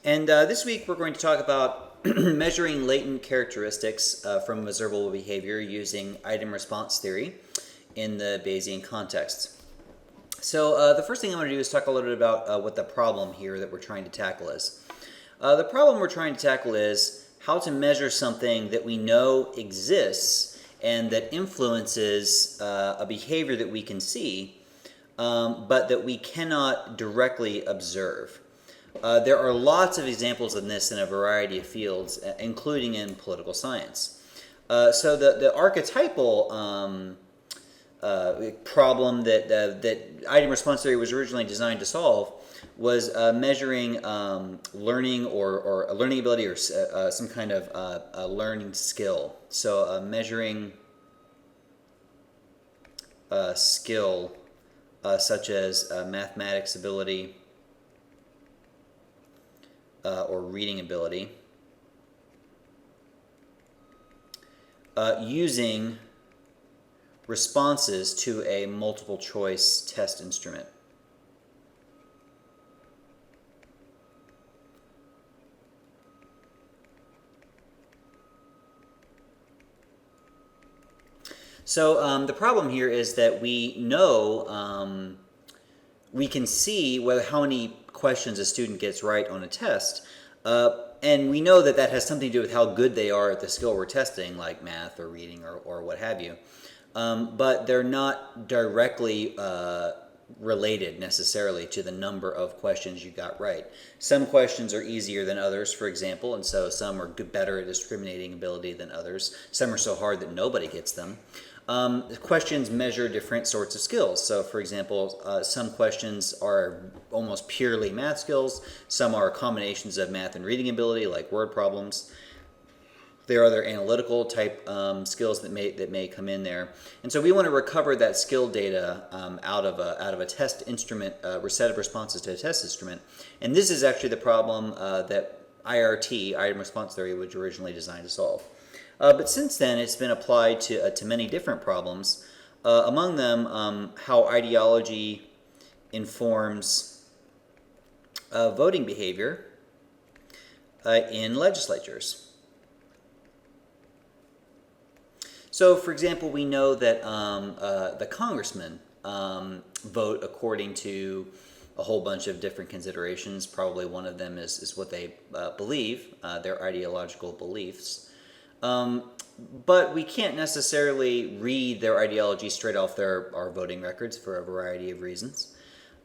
And this week we're going to talk about measuring latent characteristics from observable behavior using item response theory in the Bayesian context. So the first thing I want to do is talk a little bit about what the problem here that we're trying to tackle is. The problem we're trying to tackle is how to measure something that we know exists and that influences a behavior that we can see, but that we cannot directly observe. There are lots of examples of this in a variety of fields, including in political science. So the archetypal problem that item response theory was originally designed to solve was measuring learning or a learning ability or some kind of a learning skill. So measuring skill such as mathematics ability or reading ability using responses to a multiple choice test instrument. So the problem here is that we know we can see how many questions a student gets right on a test, and we know that that has something to do with how good they are at the skill we're testing, like math or reading or what have you. But they're not directly related necessarily to the number of questions you got right. Some questions are easier than others, for example, and so some are better at discriminating ability than others. Some are so hard that nobody gets them. Questions measure different sorts of skills. So, for example, some questions are almost purely math skills. Some are combinations of math and reading ability, like word problems. There are other analytical type skills that may come in there, and so we want to recover that skill data out of a test instrument, a set of responses to a test instrument. And this is actually the problem that IRT, item response theory, was originally designed to solve. But since then, it's been applied to many different problems. Among them, how ideology informs voting behavior in legislatures. So, for example, we know that the congressmen vote according to a whole bunch of different considerations. Probably one of them is what they believe, their ideological beliefs. But we can't necessarily read their ideology straight off our voting records for a variety of reasons.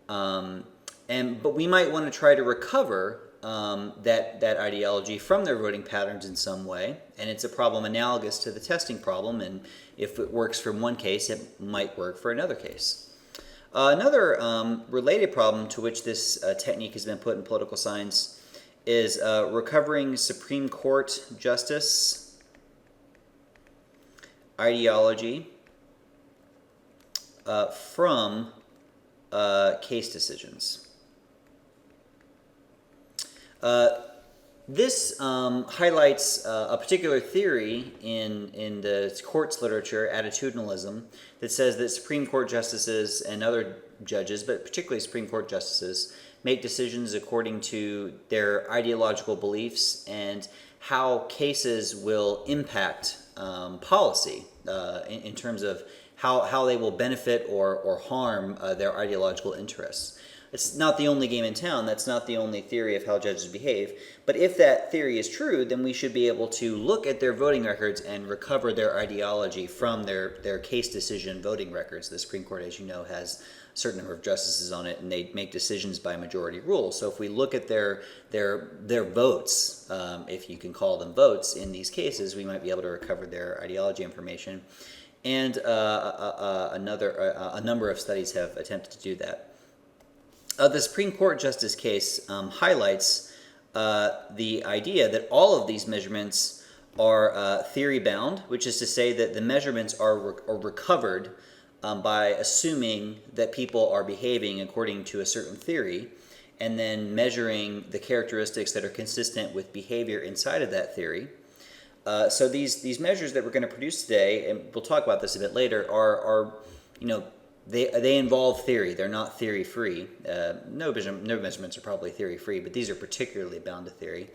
But we might want to try to recover that ideology from their voting patterns in some way, and it's a problem analogous to the testing problem, and if it works for one case, it might work for another case. Another related problem to which this technique has been put in political science is recovering Supreme Court justice ideology from case decisions. This highlights a particular theory in the courts literature, attitudinalism, that says that Supreme Court justices and other judges, but particularly Supreme Court justices, make decisions according to their ideological beliefs and how cases will impact policy in terms of how they will benefit or harm their ideological interests. It's not the only game in town. That's not the only theory of how judges behave. But if that theory is true, then we should be able to look at their voting records and recover their ideology from their case decision voting records. The Supreme Court, as you know, has a certain number of justices on it, and they make decisions by majority rule. So if we look at their votes, if you can call them votes in these cases, we might be able to recover their ideology information. And a number of studies have attempted to do that. The Supreme Court justice case highlights the idea that all of these measurements are theory-bound, which is to say that the measurements are recovered by assuming that people are behaving according to a certain theory, and then measuring the characteristics that are consistent with behavior inside of that theory. So these measures that we're going to produce today, and we'll talk about this a bit later, are they involve theory. They're not theory free. No measurements are probably theory free, but these are particularly bound to theory.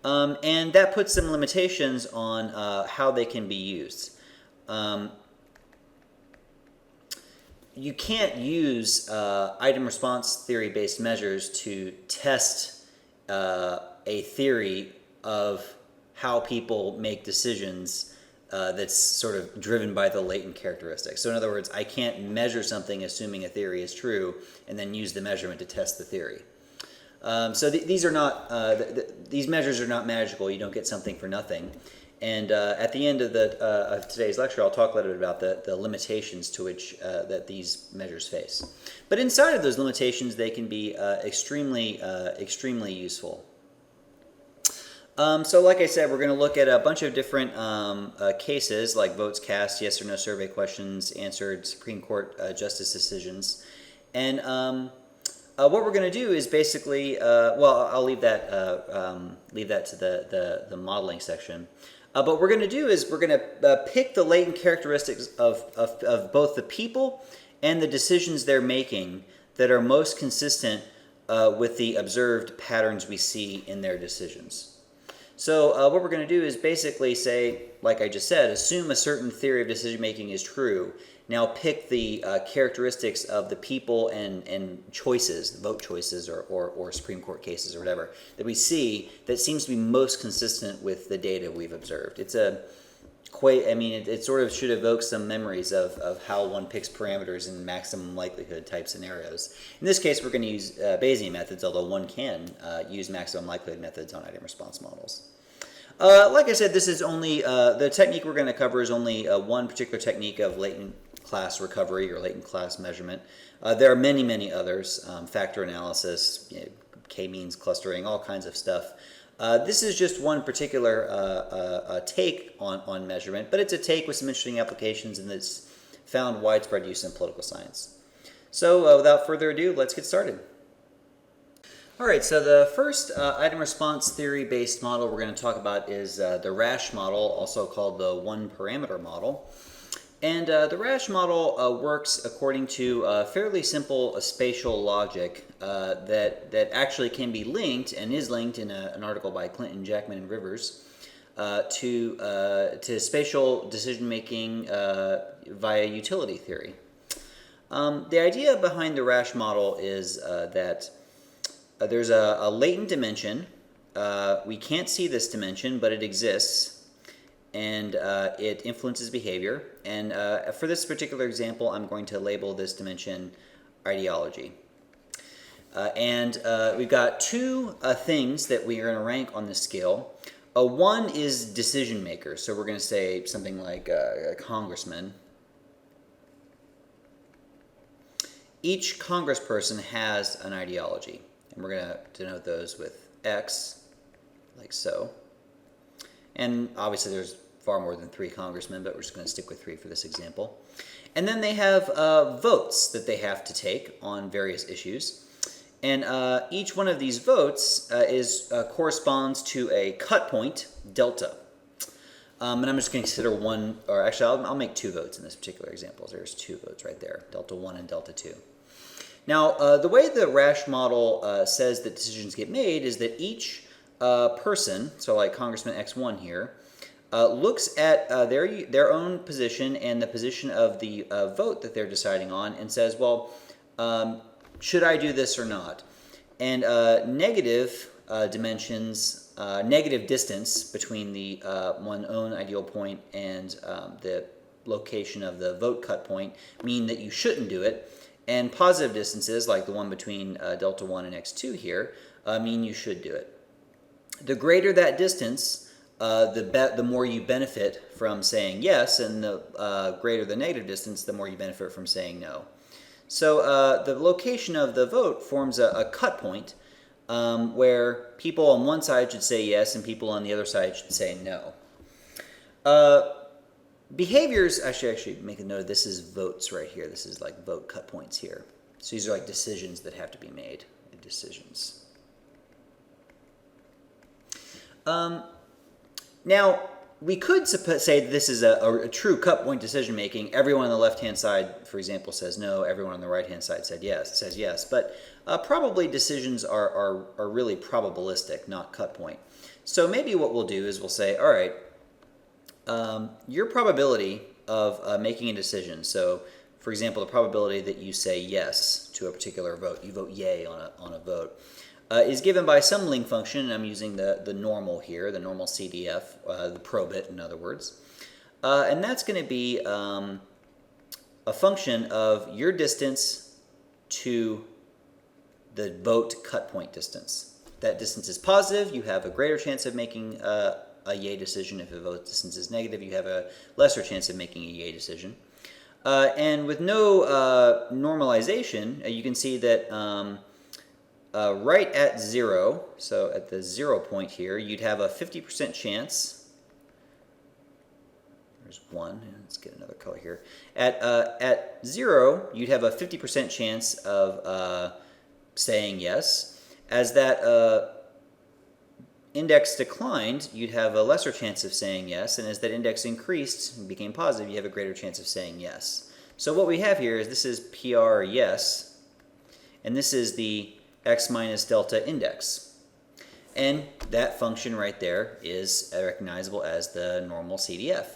And that puts some limitations on how they can be used. You can't use item response theory based measures to test a theory of how people make decisions that's sort of driven by the latent characteristics. So in other words, I can't measure something assuming a theory is true and then use the measurement to test the theory. So these are not these measures are not magical. You don't get something for nothing. And at the end of of today's lecture, I'll talk a little bit about the limitations to which that these measures face. But inside of those limitations, they can be extremely useful. So like I said, we're going to look at a bunch of different cases, like votes cast, yes or no survey questions, answered Supreme Court justice decisions. And what we're going to do is basically, well, I'll leave that to the modeling section. But what we're going to do is we're going to pick the latent characteristics of both the people and the decisions they're making that are most consistent with the observed patterns we see in their decisions. So what we're going to do is basically say, like I just said, assume a certain theory of decision making is true. Now pick the characteristics of the people and choices, vote choices or Supreme Court cases or whatever, that we see that seems to be most consistent with the data we've observed. It's it sort of should evoke some memories of how one picks parameters in maximum likelihood type scenarios. In this case, we're going to use Bayesian methods, although one can use maximum likelihood methods on item response models. Like I said, this is only, the technique we're going to cover is only one particular technique of latent class recovery or latent class measurement. There are many, many others, factor analysis, k-means clustering, all kinds of stuff. This is just one particular take on measurement, but it's a take with some interesting applications and it's found widespread use in political science. So without further ado, let's get started. All right, so the first item response theory-based model we're going to talk about is the RASH model, also called the one-parameter model. And the RASH model works according to a fairly simple spatial logic that actually can be linked and is linked in an article by Clinton, Jackman, and Rivers to spatial decision-making via utility theory. The idea behind the RASH model is that there's a latent dimension. We can't see this dimension, but it exists. And it influences behavior. And for this particular example, I'm going to label this dimension ideology. We've got two things that we are going to rank on this scale. One is decision maker. So we're going to say something like a congressman. Each congressperson has an ideology. And we're going to denote those with X, like so. And obviously there's far more than 3 congressmen, but we're just going to stick with 3 for this example. And then they have votes that they have to take on various issues. And each one of these votes corresponds to a cut point, delta. And I'm just going to consider one, or actually I'll make 2 votes in this particular example. There's 2 votes right there, delta 1 and delta 2. Now, the way the RASH model says that decisions get made is that each person, so like Congressman X1 here, looks at their own position and the position of the vote that they're deciding on and says, well, should I do this or not? And negative dimensions, negative distance between the one's own ideal point and the location of the vote cut point mean that you shouldn't do it. And positive distances, like the one between delta 1 and x2 here, mean you should do it. The greater that distance, the more you benefit from saying yes, and the greater the negative distance, the more you benefit from saying no. So the location of the vote forms a cut point where people on one side should say yes and people on the other side should say no. Behaviors, I should actually make a note of this is votes right here. This is like vote cut points here. So these are like decisions that have to be made. Decisions. Now, we could say that this is a true cut point decision making. Everyone on the left-hand side, for example, says no. Everyone on the right-hand side says yes. But probably decisions are really probabilistic, not cut point. So maybe what we'll do is we'll say, all right, your probability of making a decision. So, for example, the probability that you say yes to a particular vote, you vote yay on a vote, is given by some link function, and I'm using the normal here, the normal CDF, the probit in other words. And that's going to be a function of your distance to the vote cut point distance. That distance is positive, you have a greater chance of making a yay decision. If the vote distance is negative, you have a lesser chance of making a yay decision. And with no normalization, you can see that right at 0, so at the 0 point here, you'd have a 50% chance. There's 1. Let's get another color here. At 0, you'd have a 50% chance of saying yes. As that index declined, you'd have a lesser chance of saying yes, and as that index increased and became positive, you have a greater chance of saying yes. So what we have here is this is PR yes, and this is the x minus delta index. And that function right there is recognizable as the normal CDF.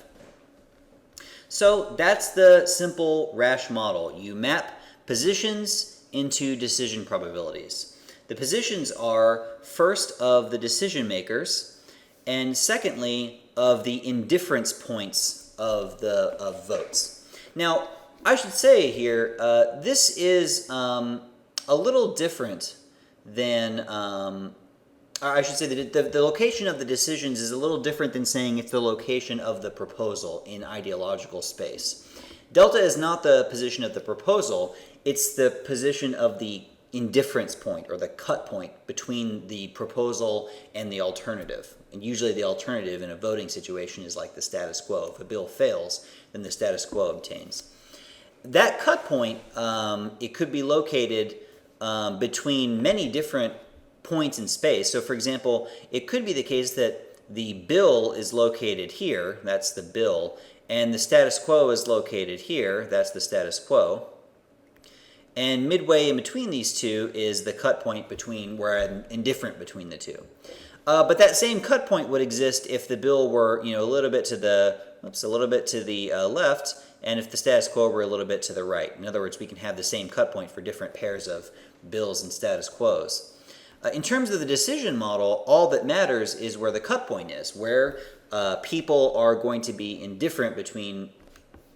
So that's the simple Rasch model. You map positions into decision probabilities. The positions are, first, of the decision makers, and secondly, of the indifference points of votes. Now, I should say here, this is a little different than, I should say that the location of the decisions is a little different than saying it's the location of the proposal in ideological space. Delta is not the position of the proposal, it's the position of the indifference point or the cut point between the proposal and the alternative. And usually the alternative in a voting situation is like the status quo. If a bill fails, then the status quo obtains. That cut point, it could be located between many different points in space. So for example, it could be the case that the bill is located here, that's the bill, and the status quo is located here, that's the status quo. And midway in between these two is the cut point between where I'm indifferent between the two. But that same cut point would exist if the bill were, a little bit to the left, and if the status quo were a little bit to the right. In other words, we can have the same cut point for different pairs of bills and status quos. In terms of the decision model, all that matters is where the cut point is, where people are going to be indifferent between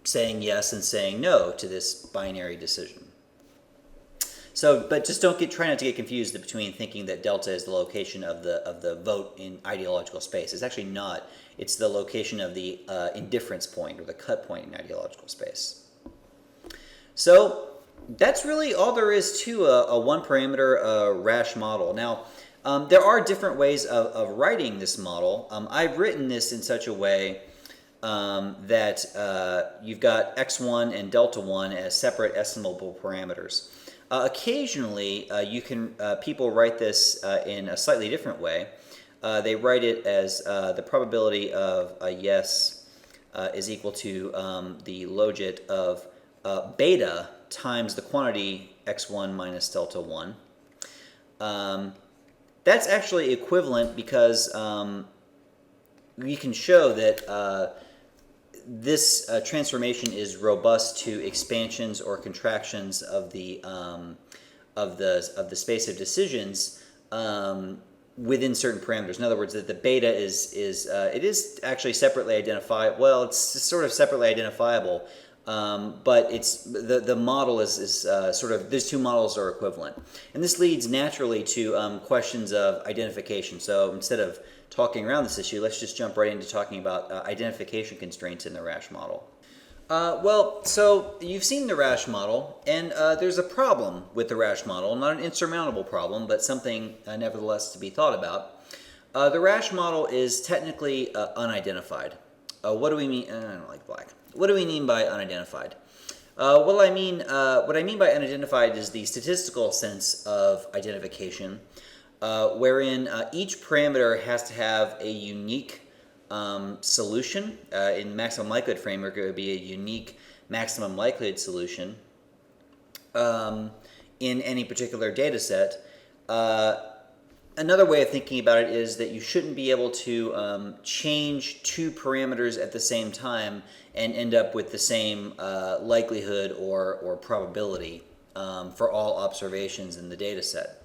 saying yes and saying no to this binary decision. So, but just try not to get confused between thinking that delta is the location of the vote in ideological space. It's actually not. It's the location of the indifference point or the cut point in ideological space. So that's really all there is to a one-parameter Rasch model. Now, there are different ways of writing this model. I've written this in such a way that you've got x1 and delta 1 as separate estimable parameters. Occasionally, people write this in a slightly different way. They write it as the probability of a yes is equal to the logit of beta times the quantity x1 minus delta 1. That's actually equivalent because we can show that this transformation is robust to expansions or contractions of the space of decisions within certain parameters. In other words, that the beta is actually separately identified. Well, it's sort of separately identifiable, but it's the model is sort of, these two models are equivalent, and this leads naturally to questions of identification. So instead of talking around this issue, let's just jump right into talking about identification constraints in the Rasch model. Well, so you've seen the Rasch model, and there's a problem with the Rasch model, not an insurmountable problem, but something nevertheless to be thought about. The Rasch model is technically unidentified. What do we mean? I don't like black. What do we mean by unidentified? What I mean by unidentified is the statistical sense of identification, wherein each parameter has to have a unique solution. In maximum likelihood framework, it would be a unique maximum likelihood solution in any particular data set. Another way of thinking about it is that you shouldn't be able to change two parameters at the same time and end up with the same likelihood or probability for all observations in the data set.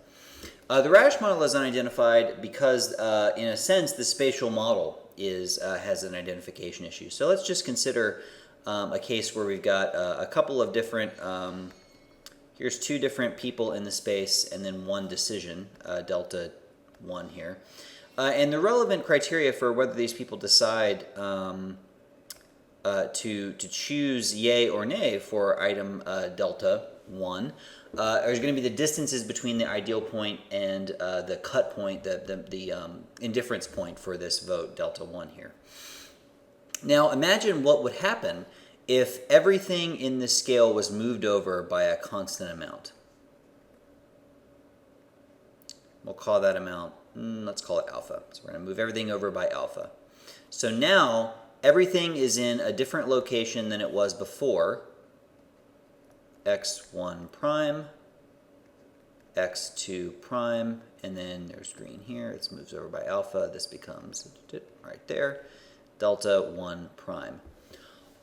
The Rash model is unidentified because, in a sense, the spatial model has an identification issue. So let's just consider a case where we've got a couple of different, here's two different people in the space and then one decision, delta 1 here. And the relevant criteria for whether these people decide to choose yay or nay for item delta 1 are going to be the distances between the ideal point and the cut point, the indifference point for this vote, delta 1 here. Now imagine what would happen if everything in this scale was moved over by a constant amount. We'll call that amount, let's call it alpha. So we're going to move everything over by alpha. So now everything is in a different location than it was before. x1 prime, x2 prime, and then there's green here. It moves over by alpha. This becomes right there, delta 1 prime.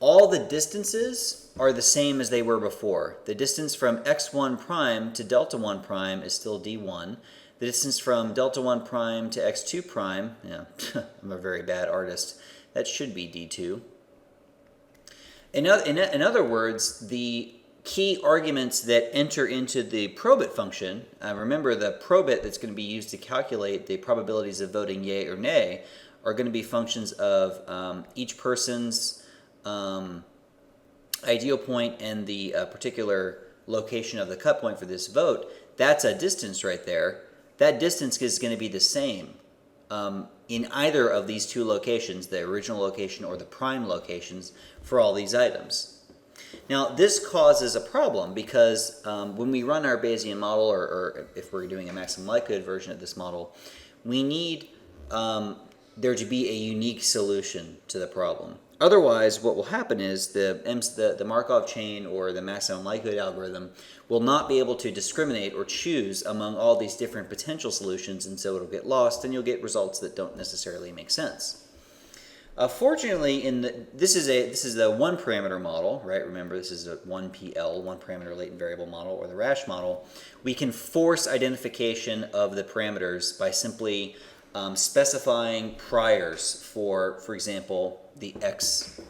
All the distances are the same as they were before. The distance from x1 prime to delta 1 prime is still d1. The distance from delta 1 prime to x2 prime, yeah, I'm a very bad artist, that should be d2. In other words, the key arguments that enter into the probit function, remember the probit that's going to be used to calculate the probabilities of voting yay or nay, are going to be functions of each person's ideal point and the particular location of the cut point for this vote. That's a distance right there. That distance is going to be the same in either of these two locations, the original location or the prime locations, for all these items. Now, this causes a problem because when we run our Bayesian model, or if we're doing a maximum likelihood version of this model, we need there to be a unique solution to the problem. Otherwise, what will happen is the Markov chain or the maximum likelihood algorithm will not be able to discriminate or choose among all these different potential solutions, and so it'll get lost, and you'll get results that don't necessarily make sense. Fortunately, this is a one parameter model, right? Remember, this is a 1PL, one parameter latent variable model, or the Rash model. We can force identification of the parameters by simply specifying priors for example, the X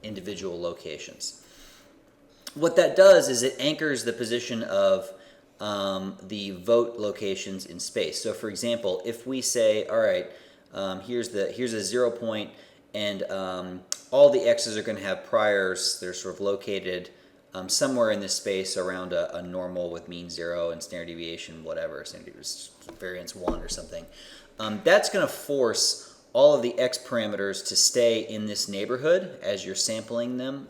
individual locations. What that does is it anchors the position of the vote locations in space. So, for example, if we say, all right, here's a 0 point, and all the X's are going to have priors. They're sort of located somewhere in this space around a normal with mean 0 and standard deviation, whatever, standard variance 1 or something. That's going to force all of the X parameters to stay in this neighborhood as you're sampling them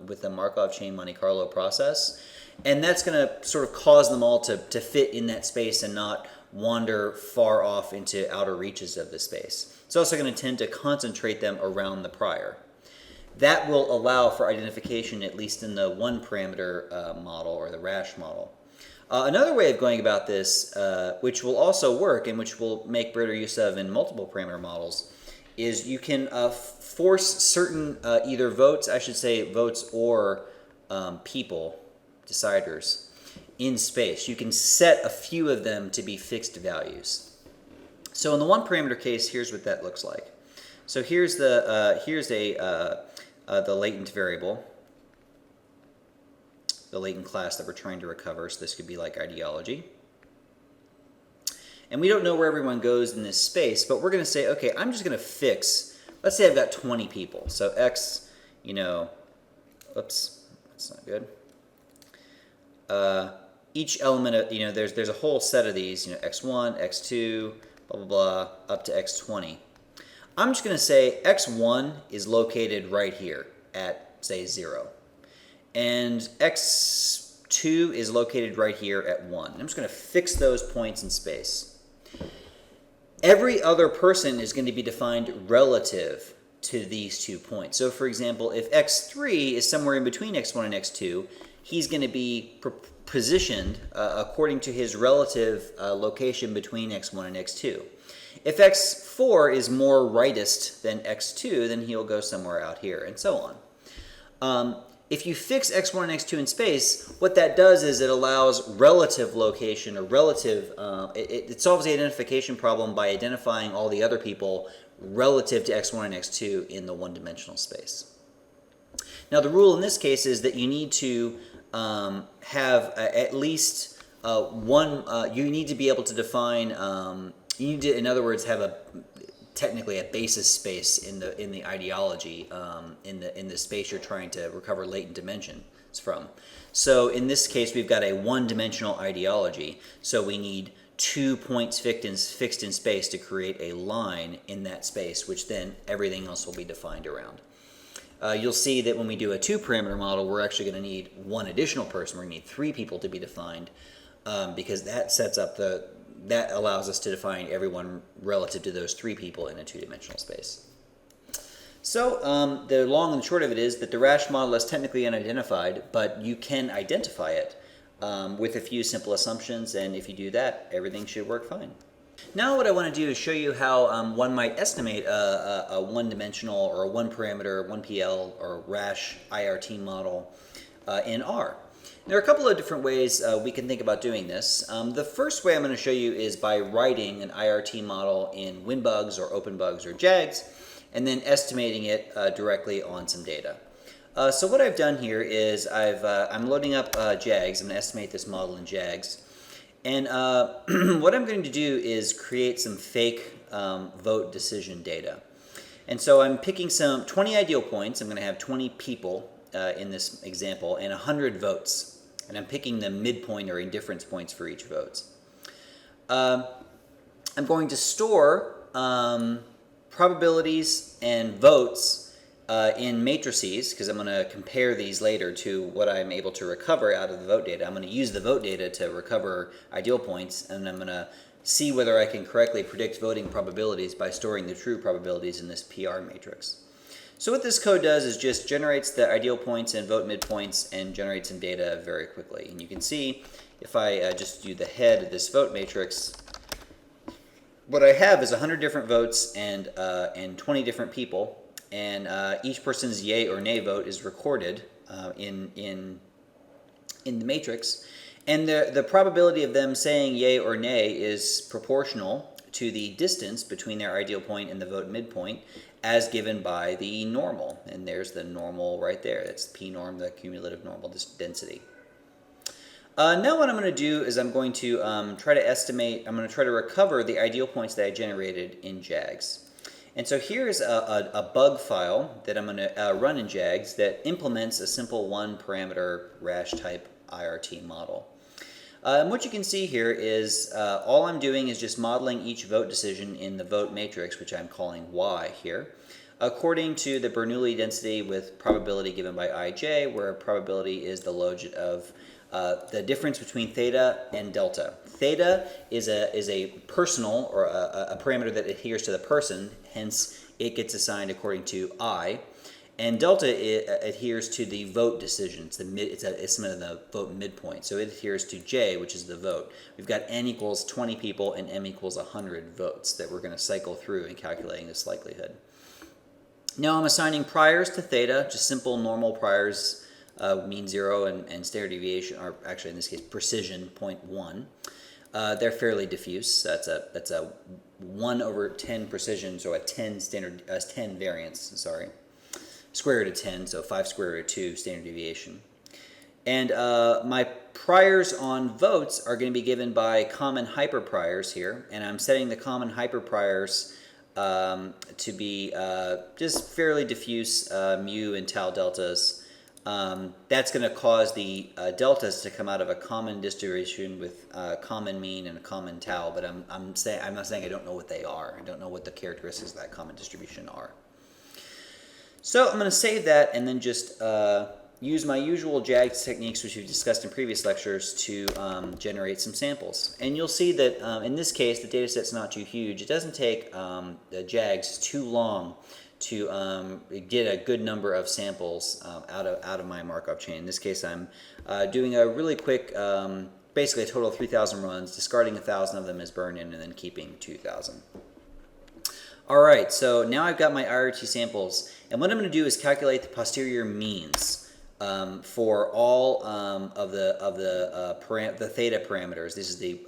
with the Markov chain Monte Carlo process. And that's going to sort of cause them all to fit in that space and not wander far off into outer reaches of the space. It's also going to tend to concentrate them around the prior. That will allow for identification, at least in the one parameter model or the Rash model. Another way of going about this, which will also work and which will make greater use of in multiple parameter models, is you can force certain either votes, I should say votes or people, deciders, in space. You can set a few of them to be fixed values. So in the one parameter case, here's what that looks like. So here's the latent variable, the latent class that we're trying to recover. So this could be like ideology. And we don't know where everyone goes in this space, but we're going to say, okay, I'm just going to fix, let's say I've got 20 people. So X, oops, that's not good. Each element of, there's a whole set of these, X1, X2, blah, blah, blah, up to X20. I'm just going to say X1 is located right here at, say, 0. And X2 is located right here at 1. I'm just going to fix those points in space. Every other person is going to be defined relative to these 2 points. So for example, if x3 is somewhere in between x1 and x2, he's going to be positioned according to his relative location between x1 and x2. If x4 is more rightist than x2, then he'll go somewhere out here, and so on. If you fix x1 and x2 in space, what that does is it allows relative location, or relative, it solves the identification problem by identifying all the other people relative to x1 and x2 in the one-dimensional space. Now the rule in this case is that you need to have at least one, you need to be able to define, you need to, in other words, have technically a basis space in the ideology, in the space you're trying to recover latent dimensions from. So in this case, we've got a one-dimensional ideology, so we need 2 points fixed in space to create a line in that space, which then everything else will be defined around. You'll see that when we do a 2-parameter model, we're actually going to need one additional person. We're going to need 3 people to be defined, because that sets up that allows us to define everyone relative to those 3 people in a 2-dimensional space. So the long and short of it is that the Rasch model is technically unidentified, but you can identify it with a few simple assumptions, and if you do that, everything should work fine. Now what I want to do is show you how one might estimate a one-dimensional or a 1-parameter, 1PL, or Rasch IRT model in R. There are a couple of different ways we can think about doing this. The first way I'm going to show you is by writing an IRT model in WinBugs or OpenBugs or JAGS, and then estimating it directly on some data. So what I've done here is I'm loading up JAGS. I'm going to estimate this model in JAGS. And what I'm going to do is create some fake vote decision data. And so I'm picking some 20 ideal points. I'm going to have 20 people in this example and 100 votes. And I'm picking the midpoint or indifference points for each vote. I'm going to store probabilities and votes in matrices, because I'm going to compare these later to what I'm able to recover out of the vote data. I'm going to use the vote data to recover ideal points, and I'm going to see whether I can correctly predict voting probabilities by storing the true probabilities in this PR matrix. So what this code does is just generates the ideal points and vote midpoints and generates some data very quickly. And you can see if I just do the head of this vote matrix, what I have is 100 different votes and 20 different people, and each person's yay or nay vote is recorded in the matrix, and the probability of them saying yay or nay is proportional to the distance between their ideal point and the vote midpoint as given by the normal. And there's the normal right there. That's P norm, the cumulative normal density. Now what I'm going to do is I'm going to try to recover the ideal points that I generated in JAGS. And so here's a bug file that I'm going to run in JAGS that implements a simple 1-parameter Rasch type IRT model. And what you can see here is all I'm doing is just modeling each vote decision in the vote matrix, which I'm calling Y here, according to the Bernoulli density with probability given by ij, where probability is the logit of the difference between theta and delta. Theta is a personal, or a parameter that adheres to the person, hence it gets assigned according to I. And delta adheres to the vote decision. It's an estimate of the vote midpoint. So it adheres to J, which is the vote. We've got n equals 20 people and m equals 100 votes that we're going to cycle through in calculating this likelihood. Now I'm assigning priors to theta, just simple normal priors, mean 0 and standard deviation, or actually in this case precision 0.1. They're fairly diffuse. That's a 1 over 10 precision, so a 10 variance. Sorry. Square root of 10, so 5 square root of 2 standard deviation. And my priors on votes are going to be given by common hyperpriors here, and I'm setting the common hyperpriors to be just fairly diffuse mu and tau deltas. That's going to cause the deltas to come out of a common distribution with common mean and a common tau, but I'm not saying I don't know what they are. I don't know what the characteristics of that common distribution are. So I'm going to save that and then just use my usual JAGS techniques, which we've discussed in previous lectures, to generate some samples. And you'll see that in this case, the data set's not too huge. It doesn't take the JAGS too long to get a good number of samples out of my Markov chain. In this case, I'm doing a really quick, basically a total of 3,000 runs, discarding 1,000 of them as burn-in, and then keeping 2,000. All right, so now I've got my IRT samples, and what I'm going to do is calculate the posterior means for all of the theta parameters. This is the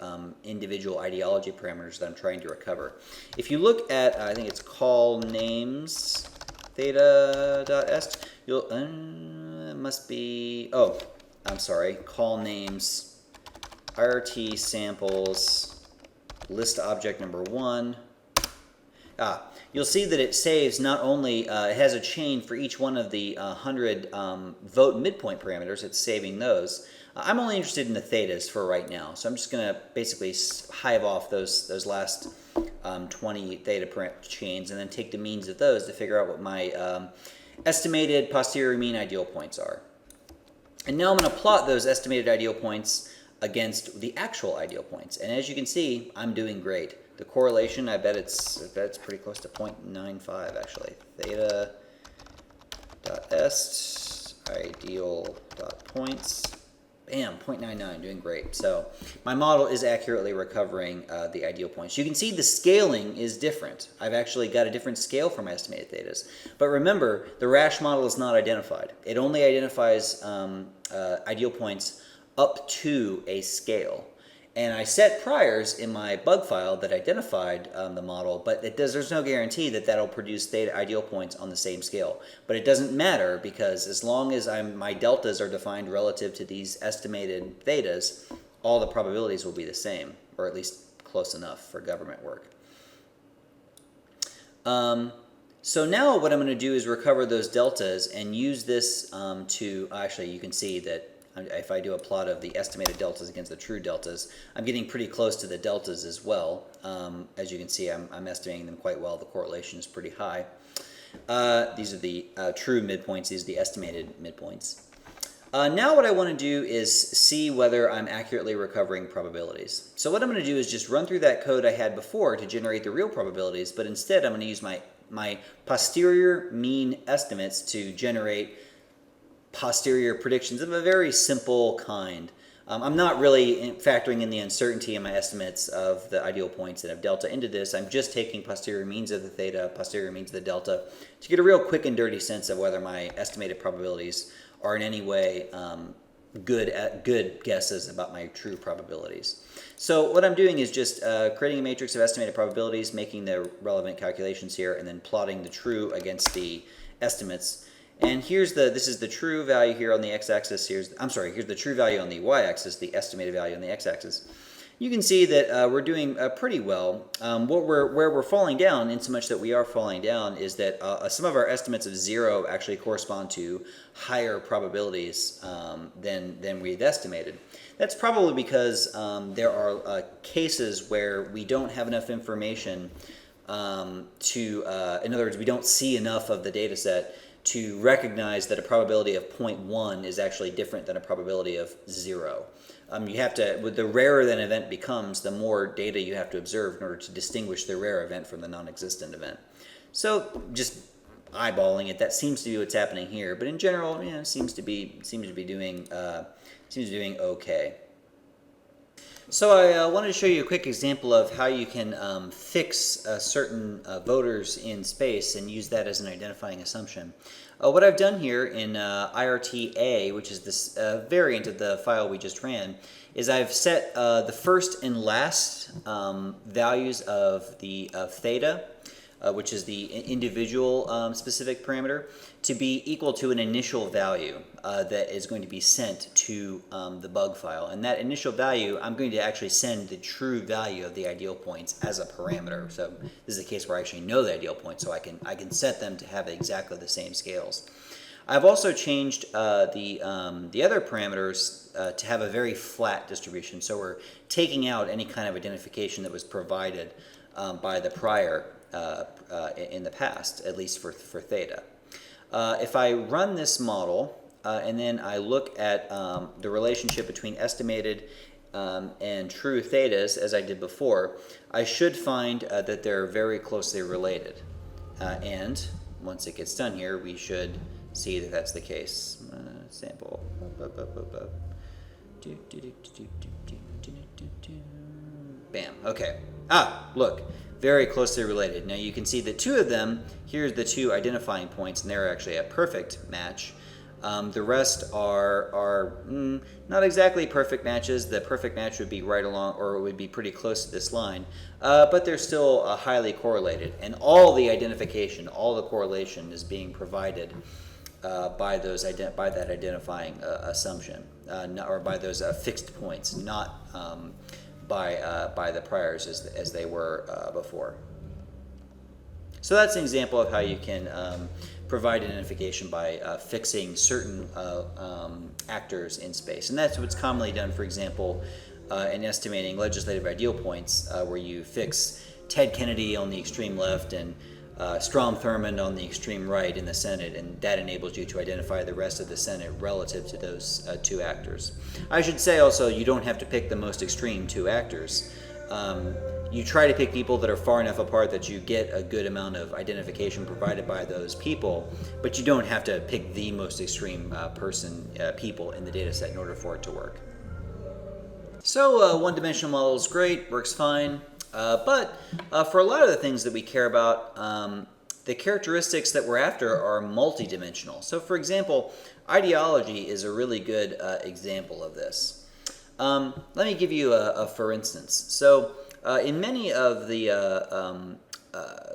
individual ideology parameters that I'm trying to recover. If you look at, I think it's call names theta.est, you'll must be, oh, I'm sorry, call names IRT samples list object number 1. You'll see that it saves not only, it has a chain for each one of the 100 vote midpoint parameters, it's saving those. I'm only interested in the thetas for right now, so I'm just going to basically hive off those last 20 theta chains and then take the means of those to figure out what my estimated posterior mean ideal points are. And now I'm going to plot those estimated ideal points against the actual ideal points. And as you can see, I'm doing great. The correlation, I bet it's pretty close to 0.95 actually. Theta.est ideal.points. Bam, 0.99, doing great. So my model is accurately recovering the ideal points. You can see the scaling is different. I've actually got a different scale for my estimated thetas. But remember, the rash model is not identified. It only identifies ideal points up to a scale. And I set priors in my bug file that identified the model, but there's no guarantee that that'll produce theta ideal points on the same scale. But it doesn't matter, because as long as my deltas are defined relative to these estimated thetas, all the probabilities will be the same, or at least close enough for government work. So now what I'm going to do is recover those deltas and use this to, actually you can see that if I do a plot of the estimated deltas against the true deltas, I'm getting pretty close to the deltas as well. As you can see, I'm estimating them quite well. The correlation is pretty high. These are the true midpoints. These are the estimated midpoints. Now what I want to do is see whether I'm accurately recovering probabilities. So what I'm going to do is just run through that code I had before to generate the real probabilities, but instead I'm going to use my posterior mean estimates to generate posterior predictions of a very simple kind. I'm not really factoring in the uncertainty in my estimates of the ideal points that have delta into this. I'm just taking posterior means of the theta, posterior means of the delta, to get a real quick and dirty sense of whether my estimated probabilities are in any way good guesses about my true probabilities. So what I'm doing is just creating a matrix of estimated probabilities, making the relevant calculations here, and then plotting the true against the estimates. And this is the true value here on the x-axis. Here's the true value on the y-axis, the estimated value on the x-axis. You can see that we're doing pretty well. Where we're falling down, in so much that we are falling down, is that some of our estimates of 0 actually correspond to higher probabilities than we've estimated. That's probably because there are cases where we don't have enough information in other words, we don't see enough of the data set to recognize that a probability of 0.1 is actually different than a probability of 0. You have to, the rarer an event becomes, the more data you have to observe in order to distinguish the rare event from the non-existent event. So just eyeballing it, that seems to be what's happening here. But in general, it seems to be doing okay. So I wanted to show you a quick example of how you can fix certain voters in space and use that as an identifying assumption. What I've done here in IRT-A, which is this variant of the file we just ran, is I've set the first and last values of the theta, which is the individual specific parameter, to be equal to an initial value that is going to be sent to the bug file. And that initial value, I'm going to actually send the true value of the ideal points as a parameter. So this is a case where I actually know the ideal points, so I can set them to have exactly the same scales. I've also changed the other parameters to have a very flat distribution. So we're taking out any kind of identification that was provided by the prior in the past, at least for theta. If I run this model and then I look at the relationship between estimated and true thetas, as I did before, I should find that they're very closely related. And once it gets done here, we should see that that's the case. Sample. Bam. Okay. Look. Very closely related. Now you can see that two of them, here's the two identifying points, and they're actually a perfect match. The rest are not exactly perfect matches. The perfect match would be right along, or it would be pretty close to this line, but they're still highly correlated. And all the identification, all the correlation is being provided by that identifying assumption, or by those fixed points, not by the priors as they were before. So that's an example of how you can provide identification by fixing certain actors in space. And that's what's commonly done, for example, in estimating legislative ideal points, where you fix Ted Kennedy on the extreme left and Strom Thurmond on the extreme right in the Senate, and that enables you to identify the rest of the Senate relative to those two actors. I should say also, you don't have to pick the most extreme two actors. You try to pick people that are far enough apart that you get a good amount of identification provided by those people, but you don't have to pick the most extreme people in the data set in order for it to work. So one-dimensional model is great, works fine. But for a lot of the things that we care about, the characteristics that we're after are multidimensional. So for example, ideology is a really good example of this. Let me give you a for instance. So in many of the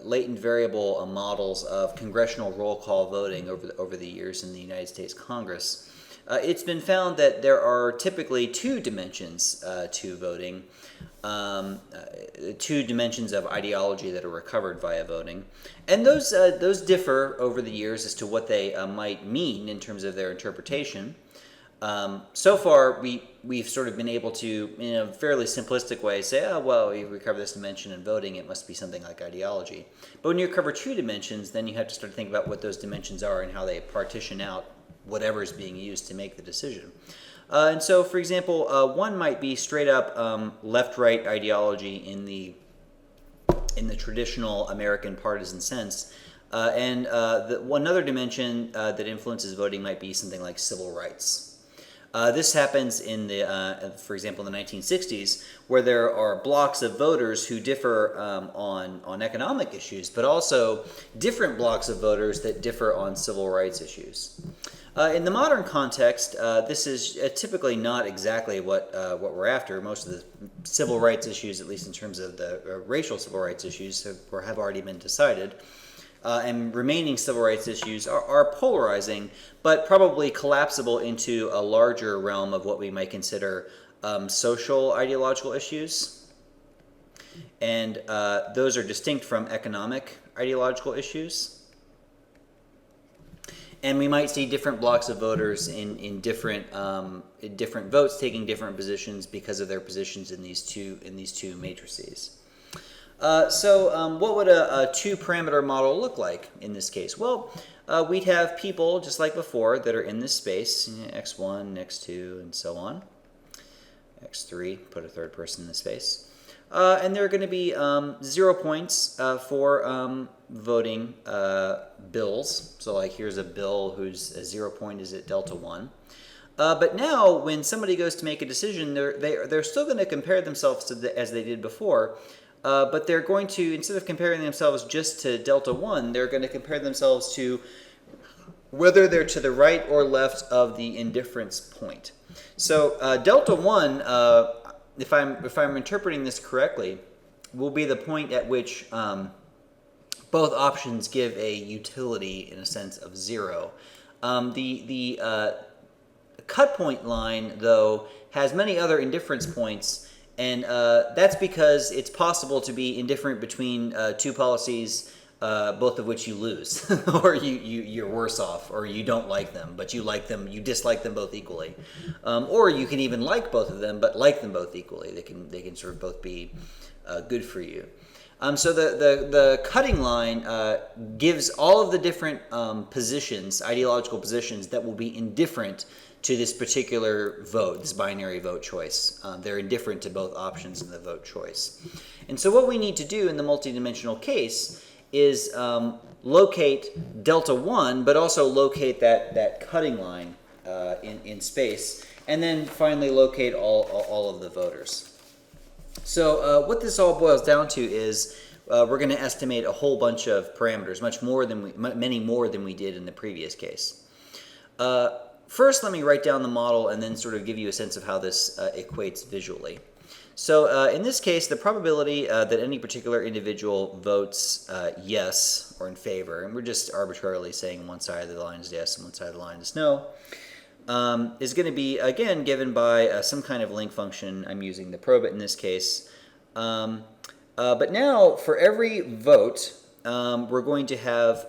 latent variable models of congressional roll call voting over the years in the United States Congress, it's been found that there are typically two dimensions to voting. Two dimensions of ideology that are recovered via voting, and those differ over the years as to what they might mean in terms of their interpretation. So far, we've sort of been able to, in a fairly simplistic way, say, oh, well, we recover this dimension in voting, it must be something like ideology. But when you recover two dimensions, then you have to start to think about what those dimensions are and how they partition out whatever is being used to make the decision. And so, for example, one might be straight up left-right ideology in the traditional American partisan sense, and another dimension that influences voting might be something like civil rights. This happens in for example, in the 1960s, where there are blocks of voters who differ on economic issues, but also different blocks of voters that differ on civil rights issues. In the modern context, this is typically not exactly what we're after. Most of the civil rights issues, at least in terms of the racial civil rights issues, have already been decided. And remaining civil rights issues are polarizing, but probably collapsible into a larger realm of what we might consider social ideological issues. And those are distinct from economic ideological issues. And we might see different blocks of voters in different votes taking different positions because of their positions in these two matrices. So what would a two-parameter model look like in this case? Well, we'd have people, just like before, that are in this space, x1, x2, and so on. x3, put a third person in the space. And there are going to be 0 points for voting bills. So like here's a bill whose 0 point is at delta 1. But now when somebody goes to make a decision, they're still going to compare themselves to as they did before. But they're going to, instead of comparing themselves just to delta 1, they're going to compare themselves to whether they're to the right or left of the indifference point. So delta 1, if I'm interpreting this correctly, will be the point at which both options give a utility in a sense of 0. The cut point line, though, has many other indifference points, and that's because it's possible to be indifferent between two policies, both of which you lose, or you're worse off, or you don't like them, but you dislike them both equally, or you can even like both of them, but like them both equally. They can sort of both be good for you. So the cutting line gives all of the different positions, ideological positions, that will be indifferent to this particular vote, this binary vote choice. They're indifferent to both options in the vote choice. And so what we need to do in the multidimensional case is locate delta 1, but also locate that cutting line in space, and then finally locate all of the voters. So what this all boils down to is we're going to estimate a whole bunch of parameters, many more than we did in the previous case. First, let me write down the model and then sort of give you a sense of how this equates visually. So in this case, the probability that any particular individual votes yes or in favor, and we're just arbitrarily saying one side of the line is yes and one side of the line is no, is going to be, again, given by some kind of link function. I'm using the probit in this case. But now, for every vote, we're going to have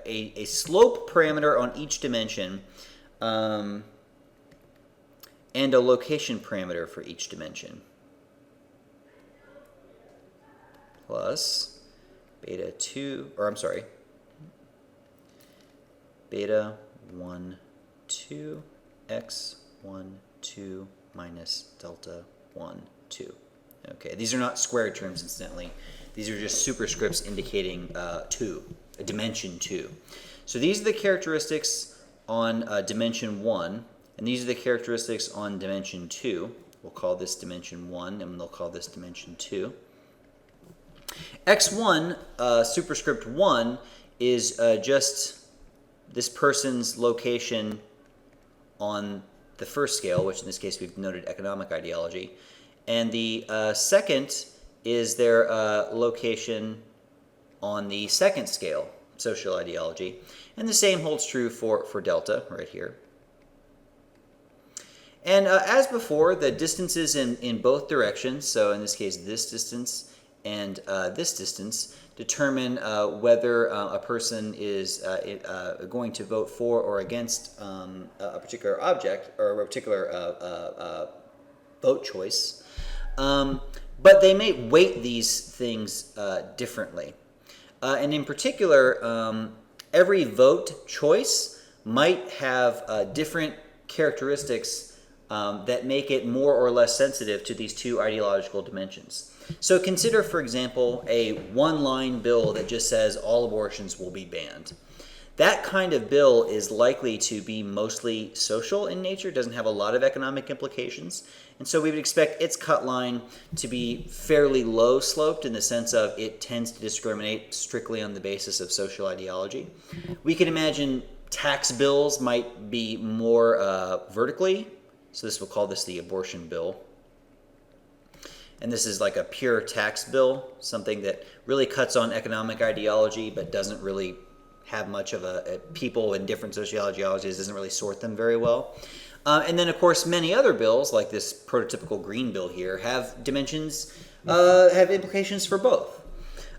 a slope parameter on each dimension and a location parameter for each dimension. Plus beta 2, or I'm sorry, beta 1, 2, x 1, 2 minus delta 1, 2. Okay, these are not squared terms, incidentally. These are just superscripts indicating 2, a dimension 2. So these are the characteristics on dimension 1, and these are the characteristics on dimension 2. We'll call this dimension 1, and we'll call this dimension 2. x1, superscript 1, is just this person's location on the first scale, which in this case we've noted economic ideology. And the second is their location on the second scale, social ideology. And the same holds true for delta right here. And as before, the distances in both directions, so in this case this distance and this distance, determine whether a person is going to vote for or against a particular object or a particular vote choice. But they may weight these things differently. And in particular, every vote choice might have different characteristics that make it more or less sensitive to these two ideological dimensions. So consider, for example, a one-line bill that just says all abortions will be banned. That kind of bill is likely to be mostly social in nature, doesn't have a lot of economic implications, and so we would expect its cut line to be fairly low sloped in the sense of it tends to discriminate strictly on the basis of social ideology. We can imagine tax bills might be more vertically, so we'll call this the abortion bill. And this is like a pure tax bill, something that really cuts on economic ideology but doesn't really have much of people in different sociologies, doesn't really sort them very well. And then, of course, many other bills, like this prototypical green bill here, have dimensions, have implications for both.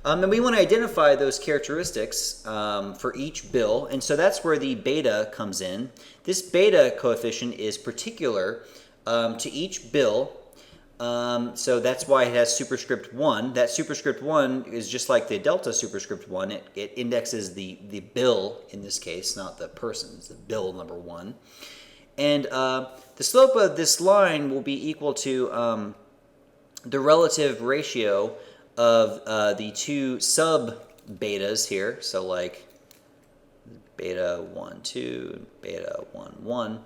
And we want to identify those characteristics for each bill, and so that's where the beta comes in. This beta coefficient is particular to each bill. So that's why it has superscript 1. That superscript 1 is just like the delta superscript 1. It indexes the bill in this case, not the person. It's the bill number 1. And the slope of this line will be equal to the relative ratio of the two sub-betas here. So like beta 1, 2, beta 1, 1.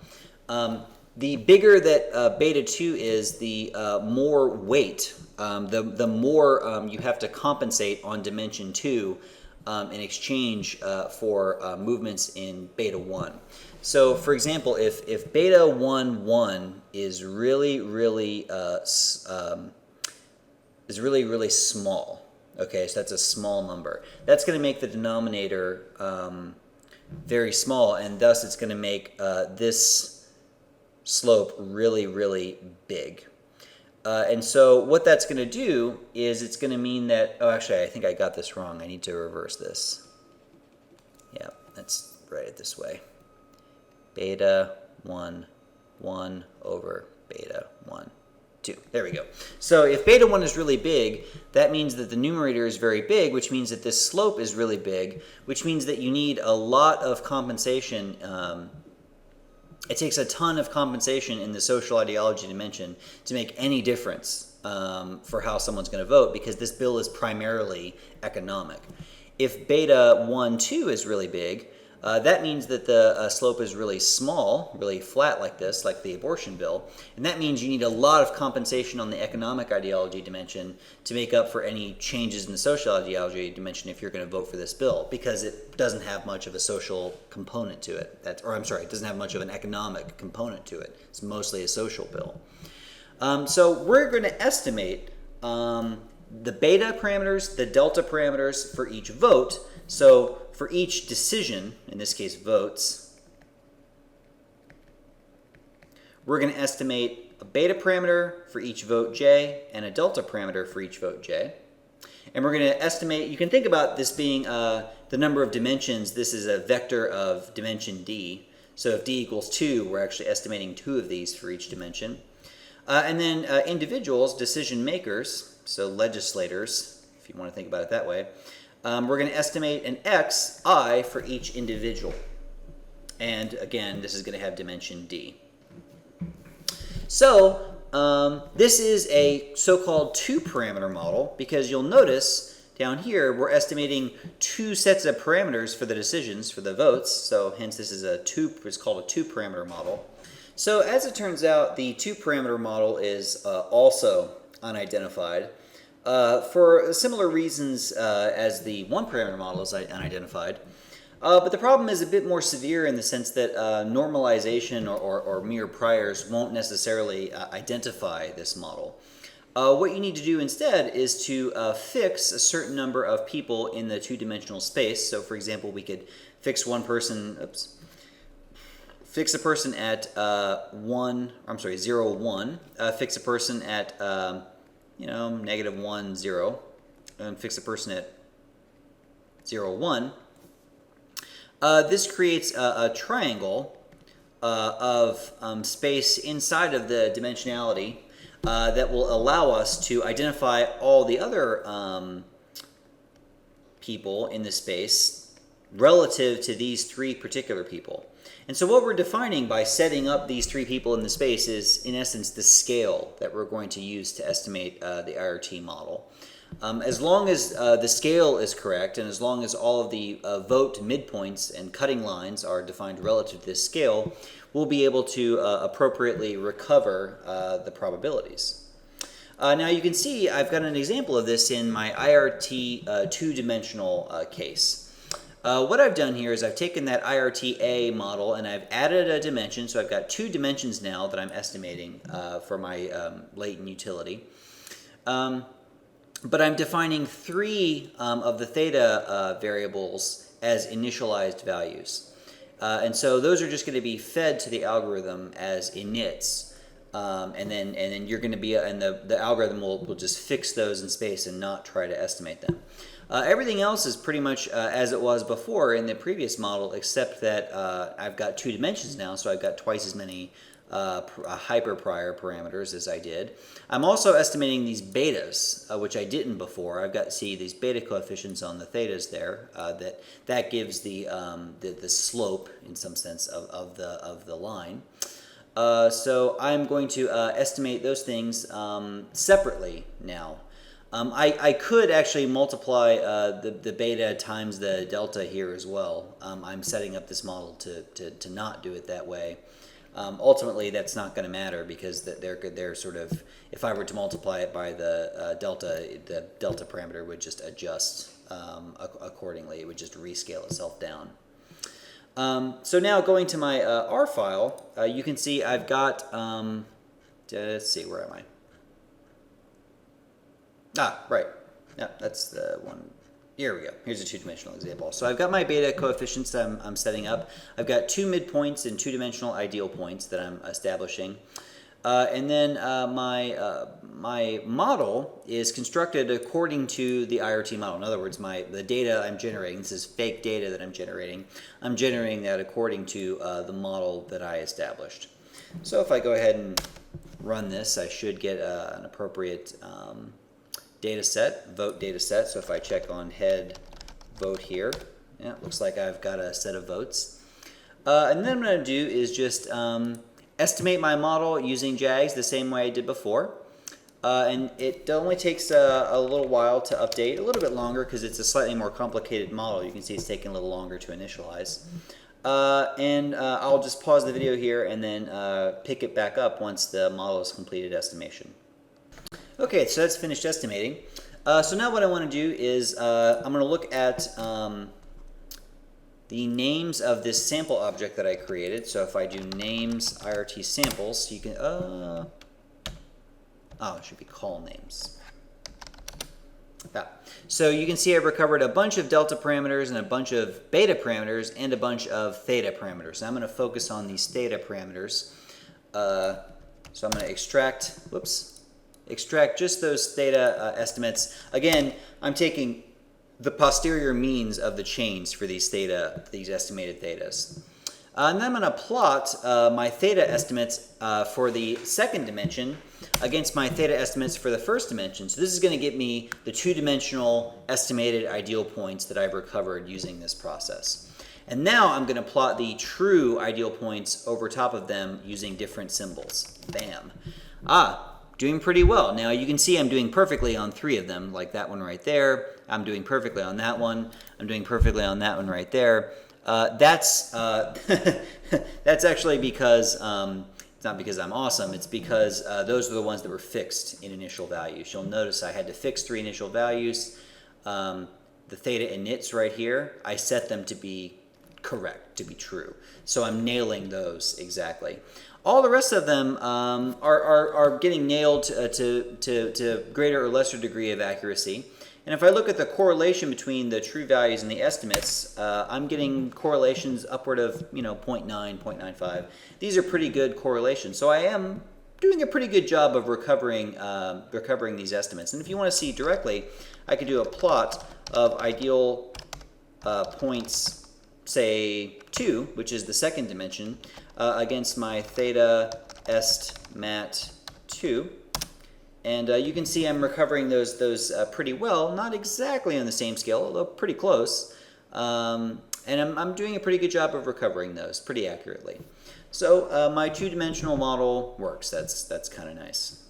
The bigger that beta 2 is, the more weight, the more you have to compensate on dimension 2 in exchange for movements in beta 1. So, for example, if beta 1, 1 is really small, okay, so that's a small number, that's going to make the denominator very small, and thus it's going to make this slope really big. And so what that's going to do is it's going to mean that, oh, actually, I think I got this wrong. I need to reverse this. Yeah, let's write it this way. Beta 1, 1 over beta 1. 2. There we go. So if beta 1 is really big, that means that the numerator is very big, which means that this slope is really big, which means that you need a lot of compensation. It takes a ton of compensation in the social ideology dimension to make any difference for how someone's going to vote, because this bill is primarily economic. If beta 1, 2 is really big, that means that the slope is really small, really flat like this, like the abortion bill. And that means you need a lot of compensation on the economic ideology dimension to make up for any changes in the social ideology dimension if you're going to vote for this bill, because it doesn't have much of a social component to it. It doesn't have much of an economic component to it. It's mostly a social bill. So we're going to estimate the beta parameters, the delta parameters for each vote. So for each decision, in this case votes, we're going to estimate a beta parameter for each vote j and a delta parameter for each vote j. And we're going to estimate, you can think about this being the number of dimensions. This is a vector of dimension d. So if d equals 2, we're actually estimating 2 of these for each dimension. And then individuals, decision makers, so legislators, if you want to think about it that way, we're going to estimate an xi for each individual. And again, this is going to have dimension d. So this is a so-called two-parameter model, because you'll notice down here we're estimating 2 sets of parameters for the decisions, for the votes. So hence this is it's called a two-parameter model. So as it turns out, the two-parameter model is also unidentified. For similar reasons as the one-parameter model is unidentified. But the problem is a bit more severe in the sense that normalization or mere priors won't necessarily identify this model. What you need to do instead is to fix a certain number of people in the two-dimensional space. So for example, we could fix one person, fix a person at 0, 1, fix a person at -1, 0, and fix a person at 0, 1. This creates a triangle of space inside of the dimensionality that will allow us to identify all the other people in the space relative to these 3 particular people. And so what we're defining by setting up these 3 people in the space is, in essence, the scale that we're going to use to estimate the IRT model. As long as the scale is correct, and as long as all of the vote midpoints and cutting lines are defined relative to this scale, we'll be able to appropriately recover the probabilities. Now you can see I've got an example of this in my IRT two-dimensional case. What I've done here is I've taken that IRT-A model and I've added a dimension, so I've got 2 dimensions now that I'm estimating for my latent utility. But I'm defining 3 of the theta variables as initialized values. And so those are just going to be fed to the algorithm as inits. And then you're going to be, and the algorithm will just fix those in space and not try to estimate them. Everything else is pretty much as it was before in the previous model, except that I've got 2 dimensions now, so I've got twice as many hyperprior parameters as I did. I'm also estimating these betas, which I didn't before. I've got these beta coefficients on the thetas there. That gives the slope, in some sense, of the line. So I'm going to estimate those things separately now. I could actually multiply the beta times the delta here as well. I'm setting up this model to not do it that way. Ultimately, that's not going to matter because they're sort of, if I were to multiply it by the delta parameter would just adjust accordingly. It would just rescale itself down. So now going to my R file, you can see I've got, let's see, where am I? Right. Yeah, that's the one. Here we go. Here's a two-dimensional example. So I've got my beta coefficients that I'm setting up. I've got 2 midpoints and 2-dimensional ideal points that I'm establishing. And then my model is constructed according to the IRT model. In other words, the data I'm generating, this is fake data that I'm generating that according to the model that I established. So if I go ahead and run this, I should get an appropriate data set, vote data set. So if I check on head vote here, yeah, it looks like I've got a set of votes. And then what I'm going to do is just estimate my model using JAGS the same way I did before. And it only takes a little while to update, a little bit longer because it's a slightly more complicated model. You can see it's taking a little longer to initialize. I'll just pause the video here and then pick it back up once the model has completed estimation. Okay, so that's finished estimating. So now what I want to do is I'm going to look at the names of this sample object that I created. So if I do names IRT samples, you can, oh, it should be call names. Yeah. So you can see I've recovered a bunch of delta parameters and a bunch of beta parameters and a bunch of theta parameters. And I'm going to focus on these theta parameters. So I'm going to extract just those theta estimates. Again, I'm taking the posterior means of the chains for these estimated thetas. And then I'm going to plot my theta estimates for the second dimension against my theta estimates for the first dimension. So this is going to get me the two-dimensional estimated ideal points that I've recovered using this process. And now I'm going to plot the true ideal points over top of them using different symbols. Bam. Doing pretty well. Now you can see I'm doing perfectly on 3 of them, like that one right there. I'm doing perfectly on that one. I'm doing perfectly on that one right there. That's actually because it's not because I'm awesome. It's because those are the ones that were fixed in initial values. You'll notice I had to fix 3 initial values. The theta inits right here, I set them to be correct, to be true. So I'm nailing those exactly. All the rest of them are getting nailed to greater or lesser degree of accuracy. And if I look at the correlation between the true values and the estimates, I'm getting correlations upward of 0.9, 0.95. These are pretty good correlations. So I am doing a pretty good job of recovering these estimates. And if you want to see directly, I could do a plot of ideal points, say 2, which is the second dimension, against my theta est mat 2. And you can see I'm recovering those pretty well, not exactly on the same scale, although pretty close. And I'm doing a pretty good job of recovering those pretty accurately. So my two-dimensional model works. That's kind of nice.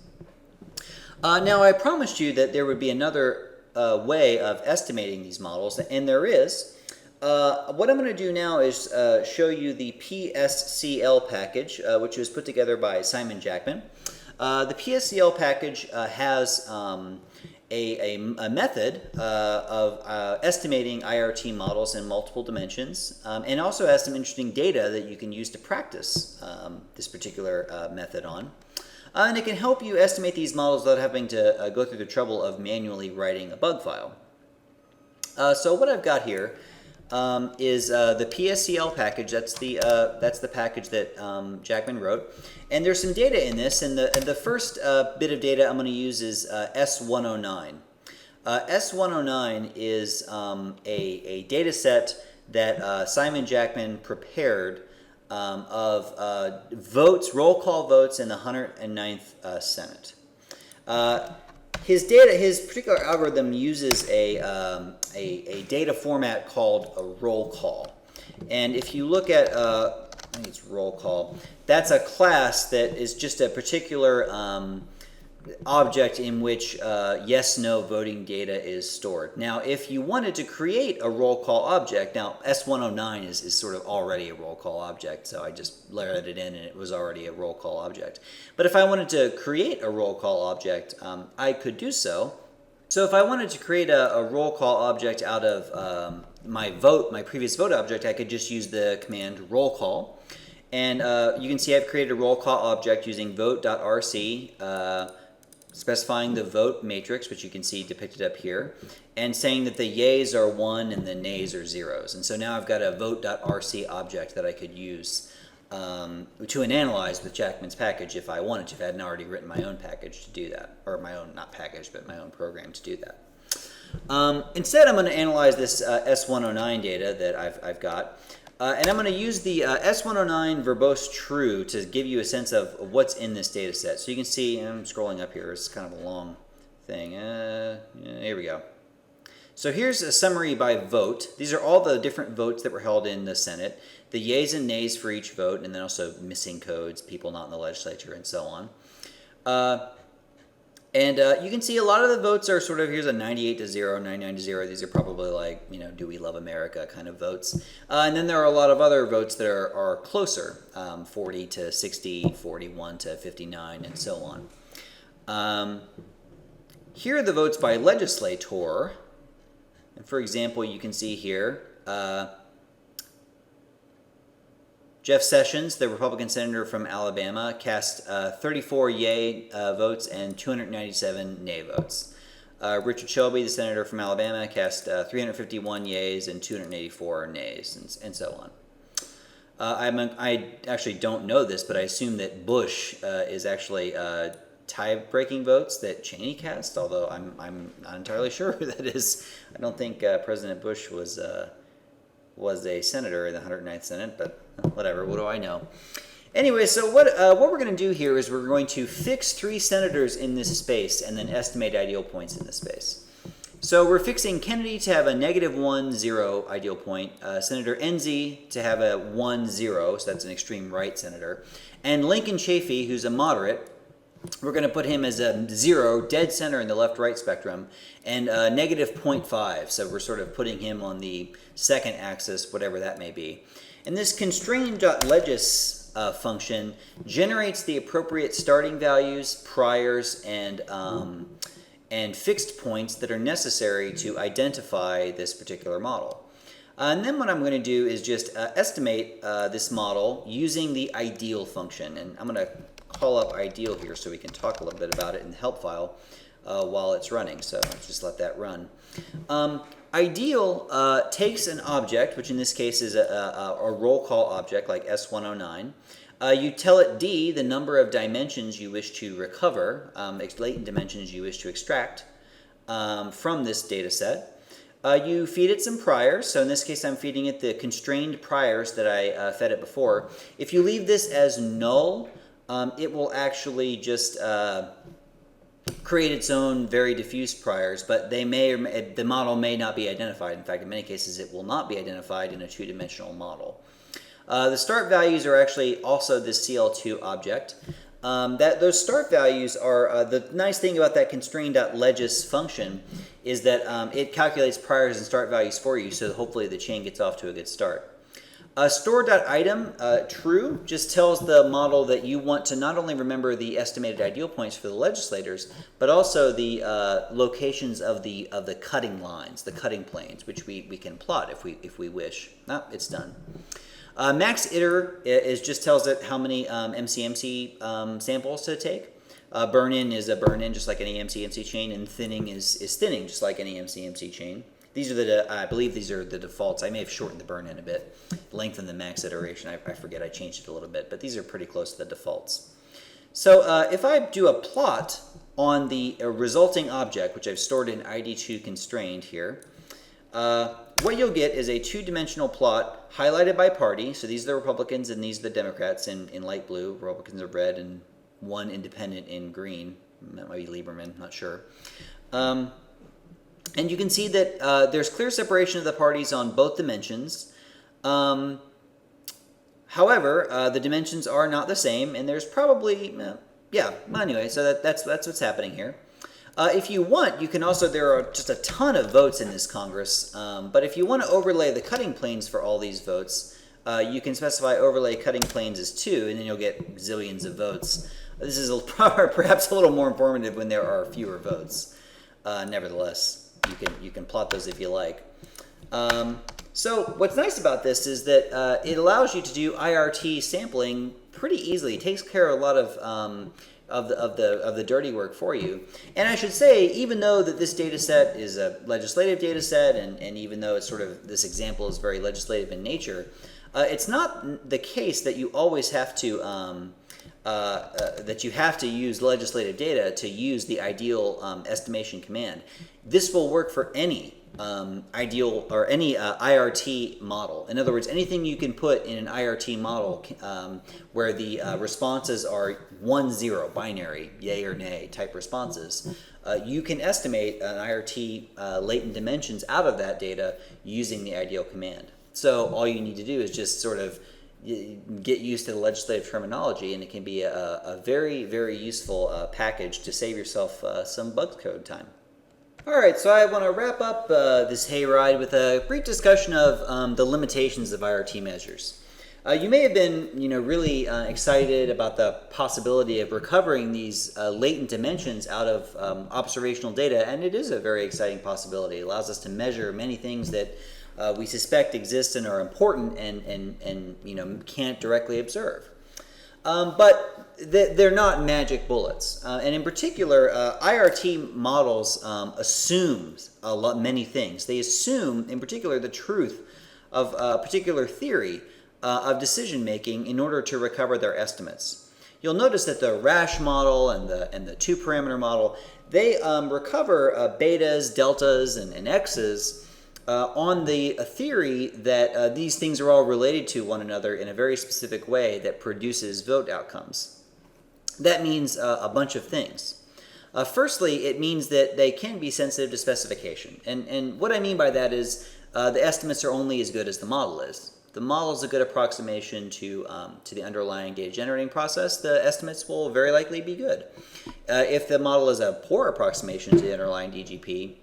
Now I promised you that there would be another way of estimating these models, and there is. What I'm going to do now is show you the PSCL package, which was put together by Simon Jackman. The PSCL package has a method of estimating IRT models in multiple dimensions, and also has some interesting data that you can use to practice this particular method on. And it can help you estimate these models without having to go through the trouble of manually writing a bug file. So what I've got here is the PSCL package. That's the package that Jackman wrote. And there's some data in this, and the first bit of data I'm going to use is S109. S109 is a data set that Simon Jackman prepared of votes, roll call votes in the 109th Senate. His particular algorithm uses a data format called a roll call. And if you look at, I think it's roll call, that's a class that is just a particular object in which yes-no voting data is stored. Now, if you wanted to create a roll call object, now S109 is sort of already a roll call object, so I just layered it in and it was already a roll call object. But if I wanted to create a roll call object, I could do so. So if I wanted to create a roll call object out of my previous vote object, I could just use the command roll call. And you can see I've created a roll call object using vote.rc, specifying the vote matrix, which you can see depicted up here, and saying that the yays are 1 and the nays are 0s. And so now I've got a vote.rc object that I could use to analyze with Jackman's package if I wanted to, if I hadn't already written my own package to do that, or my own, not package, but my own program to do that. Instead, I'm going to analyze this S109 data that I've got. And I'm going to use the S109 verbose true to give you a sense of what's in this data set. So you can see, I'm scrolling up here, it's kind of a long thing. Yeah, here we go. So here's a summary by vote. These are all the different votes that were held in the Senate, the yeas and nays for each vote, and then also missing codes, people not in the legislature, and so on. You can see a lot of the votes are sort of, here's a 98 to 0, 99 to 0. These are probably like, do we love America kind of votes. And then there are a lot of other votes that are closer, 40 to 60, 41 to 59, and so on. Here are the votes by legislator. And for example, you can see here, Jeff Sessions, the Republican senator from Alabama, cast 34 yay votes and 297 nay votes. Richard Shelby, the senator from Alabama, cast 351 yays and 284 nays, and so on. I actually don't know this, but I assume that Bush is actually tie-breaking votes that Cheney cast, although I'm not entirely sure who that is. I don't think President Bush was a senator in the 109th Senate, but whatever, what do I know? Anyway, so what we're going to do here is we're going to fix 3 senators in this space and then estimate ideal points in this space. So we're fixing Kennedy to have a -1, 0 ideal point, Senator Enzi to have a 1, 0, so that's an extreme right senator, and Lincoln Chafee, who's a moderate. We're going to put him as a 0, dead center in the left-right spectrum, and -0.5. So we're sort of putting him on the second axis, whatever that may be. And this constrain.legis function generates the appropriate starting values, priors, and fixed points that are necessary to identify this particular model. And then what I'm going to do is just estimate this model using the ideal function. And I'm going to call up ideal here so we can talk a little bit about it in the help file while it's running. So let's just let that run. Ideal takes an object, which in this case is a roll call object like S109. You tell it D, the number of dimensions you wish to recover, latent dimensions you wish to extract from this data set. You feed it some priors. So in this case, I'm feeding it the constrained priors that I fed it before. If you leave this as null, it will actually just create its own very diffuse priors, but the model may not be identified. In fact, in many cases, it will not be identified in a two-dimensional model. The start values are actually also this CL2 object. Those start values are, the nice thing about that constrain.legis function is that it calculates priors and start values for you, so hopefully the chain gets off to a good start. Store.item, true, just tells the model that you want to not only remember the estimated ideal points for the legislators, but also the locations of the cutting lines, the cutting planes, which we can plot if we wish. It's done. Max iter just tells it how many MCMC samples to take. Burn-in is a burn-in, just like any MCMC chain, and thinning is thinning, just like any MCMC chain. These are I believe these are the defaults. I may have shortened the burn-in a bit, lengthened the max iteration. I forget, I changed it a little bit, but these are pretty close to the defaults. So if I do a plot on the resulting object, which I've stored in ID2 constrained here, what you'll get is a two-dimensional plot highlighted by party. So these are the Republicans and these are the Democrats in light blue. Republicans are red and one independent in green. That might be Lieberman, not sure. And you can see that there's clear separation of the parties on both dimensions. However, the dimensions are not the same, and there's probably, anyway, so that's what's happening here. If you want, you can also, there are just a ton of votes in this Congress, but if you want to overlay the cutting planes for all these votes, you can specify overlay cutting planes as 2, and then you'll get zillions of votes. This is perhaps a little more informative when there are fewer votes. Nevertheless, you can plot those if you like. So what's nice about this is that it allows you to do IRT sampling pretty easily. It takes care of a lot of the dirty work for you. And I should say, even though that this data set is a legislative data set, and even though it's sort of, this example is very legislative in nature, it's not the case that you always have to that you have to use legislative data to use the ideal estimation command. This will work for any ideal or any IRT model. In other words, anything you can put in an IRT model where the responses are 1-0 binary, yay or nay type responses, you can estimate an IRT latent dimensions out of that data using the ideal command. So all you need to do is just sort of get used to the legislative terminology, and it can be a very, very useful package to save yourself some bug code time. All right, so I want to wrap up this hayride with a brief discussion of the limitations of IRT measures. You may have been, really excited about the possibility of recovering these latent dimensions out of observational data, and it is a very exciting possibility. It allows us to measure many things that we suspect exist and are important and can't directly observe. But they're not magic bullets. And in particular, IRT models assume many things. They assume, in particular, the truth of a particular theory of decision making in order to recover their estimates. You'll notice that the rash model and the two-parameter model, they recover betas, deltas, and x's on the theory that these things are all related to one another in a very specific way that produces vote outcomes. That means a bunch of things. Firstly, it means that they can be sensitive to specification. And what I mean by that is the estimates are only as good as the model is. The model is a good approximation to the underlying data generating process. The estimates will very likely be good. If the model is a poor approximation to the underlying DGP,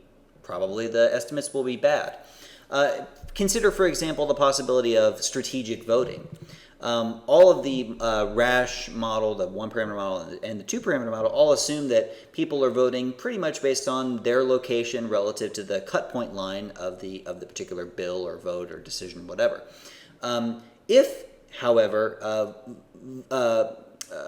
probably the estimates will be bad. Consider, for example, the possibility of strategic voting. All of the rash model, the one-parameter model, and the two-parameter model all assume that people are voting pretty much based on their location relative to the cut point line of the particular bill or vote or decision, whatever. If, however,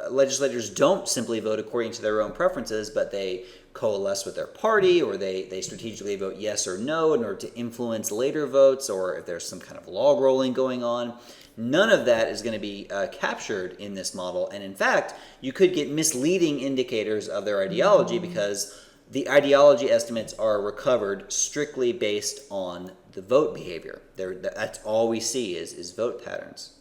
legislators don't simply vote according to their own preferences, but they coalesce with their party, or they strategically vote yes or no in order to influence later votes, or if there's some kind of log rolling going on, none of that is going to be captured in this model. And in fact, you could get misleading indicators of their ideology because the ideology estimates are recovered strictly based on the vote behavior. That's all we see is vote patterns.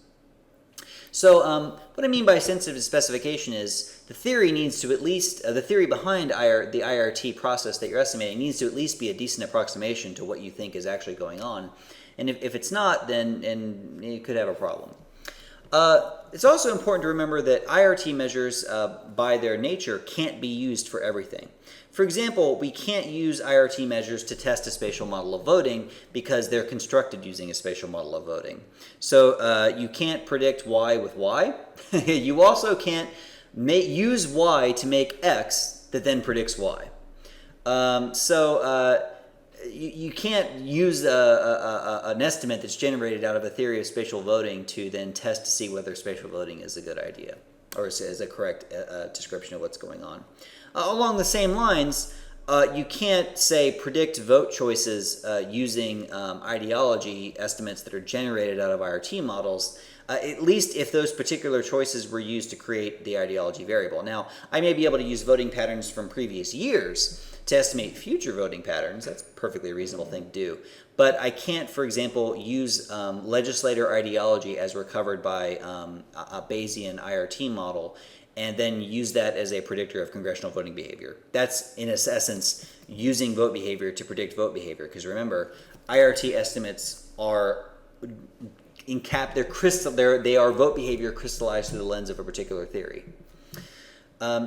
So what I mean by sensitive to specification is the theory needs to at least, the theory behind the IRT process that you're estimating needs to at least be a decent approximation to what you think is actually going on. And if it's not, then you could have a problem. It's also important to remember that IRT measures, by their nature, can't be used for everything. For example, we can't use IRT measures to test a spatial model of voting because they're constructed using a spatial model of voting. So you can't predict Y with Y. You also can't use Y to make X that then predicts Y. You can't use an estimate that's generated out of a theory of spatial voting to then test to see whether spatial voting is a good idea or is a correct description of what's going on. Along the same lines, you can't, say, predict vote choices using ideology estimates that are generated out of IRT models, at least if those particular choices were used to create the ideology variable. Now, I may be able to use voting patterns from previous years to estimate future voting patterns. That's a perfectly reasonable thing to do. But I can't, for example, use legislator ideology as recovered by a Bayesian IRT model and then use that as a predictor of congressional voting behavior. That's, in essence, using vote behavior to predict vote behavior. Because remember, IRT estimates are they are vote behavior crystallized through the lens of a particular theory.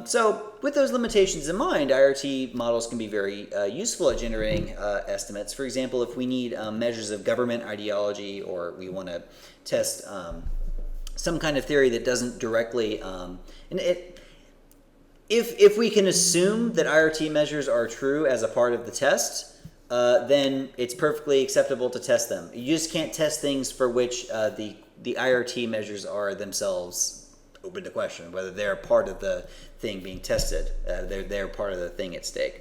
So with those limitations in mind, IRT models can be very useful at generating estimates. For example, if we need measures of government ideology, or we want to test some kind of theory that doesn't directly, if we can assume that IRT measures are true as a part of the test, then it's perfectly acceptable to test them. You just can't test things for which the IRT measures are themselves open to question, whether they're part of the thing being tested. They're part of the thing at stake.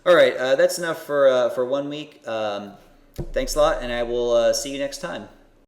All right, that's enough for 1 week. Thanks a lot, and I will see you next time.